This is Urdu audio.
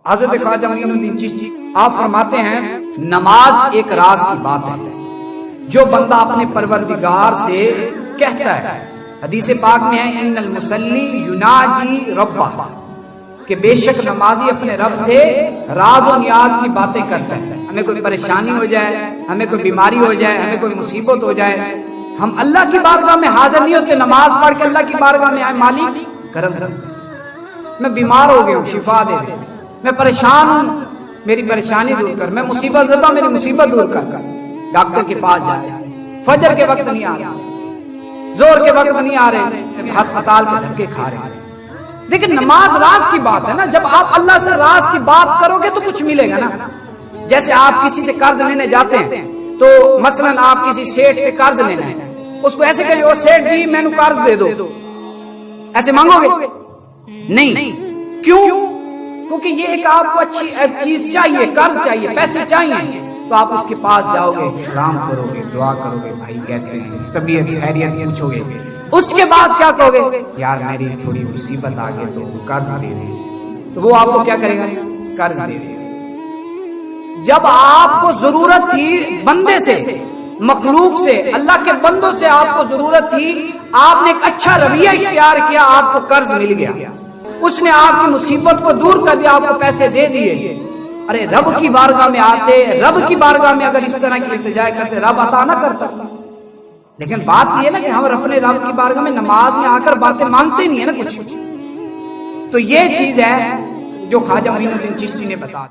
حضرت خواجہ معین الدین چشتی آپ فرماتے ہیں نماز ایک راز کی بات ہے جو بندہ اپنے پروردگار سے کہتا ہے. حدیث پاک میں ہے ان المصلی یناجی ربہ، کہ بے شک نمازی اپنے رب سے راز و نیاز کی باتیں کرتا ہے. ہمیں کوئی پریشانی ہو جائے، ہمیں کوئی بیماری ہو جائے، ہمیں کوئی مصیبت ہو جائے، ہم اللہ کی بارگاہ میں حاضر نہیں ہوتے، نماز پڑھ کے اللہ کی بارگاہ میں آئے مالک کرم کر، میں بیمار ہو گیا ہوں شفا دے دے، میں پریشان ہوں میری پریشانی دور کر، میں مصیبت زدہ میری مصیبت دور کر. ڈاکٹر کے پاس جا جائے، فجر کے وقت نہیں آ رہے، زور کے وقت نہیں آ رہے، ہسپتال میں دھکے کھا رہے. لیکن نماز راز کی بات ہے نا، جب آپ اللہ سے راز کی بات کرو گے تو کچھ ملے گا نا. جیسے آپ کسی سے قرض لینے جاتے ہیں تو مثلا آپ کسی سیٹ سے قرض لینا ہے، اس کو ایسے کہیں سیٹ جی میں نے قرض دے دو، ایسے مانگو گے نہیں. کیوں؟ کیونکہ یہ ایک آپ کو اچھی چیز چاہیے، قرض چاہیے، پیسے چاہیے، تو آپ اس کے پاس جاؤ گے، سلام کرو گے، دعا کرو گے، بھائی کیسے ہیں، طبیعت خیریت پوچھو گے. اس کے بعد کیا کہو گے؟ یار میری تھوڑی مصیبت آ گئی تو قرض دے دے، تو وہ آپ کو کیا کرے گا؟ قرض دے دے. جب آپ کو ضرورت تھی بندے سے، مخلوق سے، اللہ کے بندوں سے آپ کو ضرورت تھی، آپ نے ایک اچھا رویہ اختیار کیا، آپ کو قرض مل گیا، اس نے آپ کی مصیبت کو دور کر دیا، آپ کو پیسے دے دیے. ارے رب کی بارگاہ میں آتے، رب کی بارگاہ میں اگر اس طرح کی التجا کرتے، رب عطا نہ کرتا. لیکن بات یہ ہے نا کہ ہم اپنے رب کی بارگاہ میں نماز میں آ کر باتیں مانگتے نہیں ہیں نا کچھ. تو یہ چیز ہے جو خواجہ معین الدین چشتی نے بتا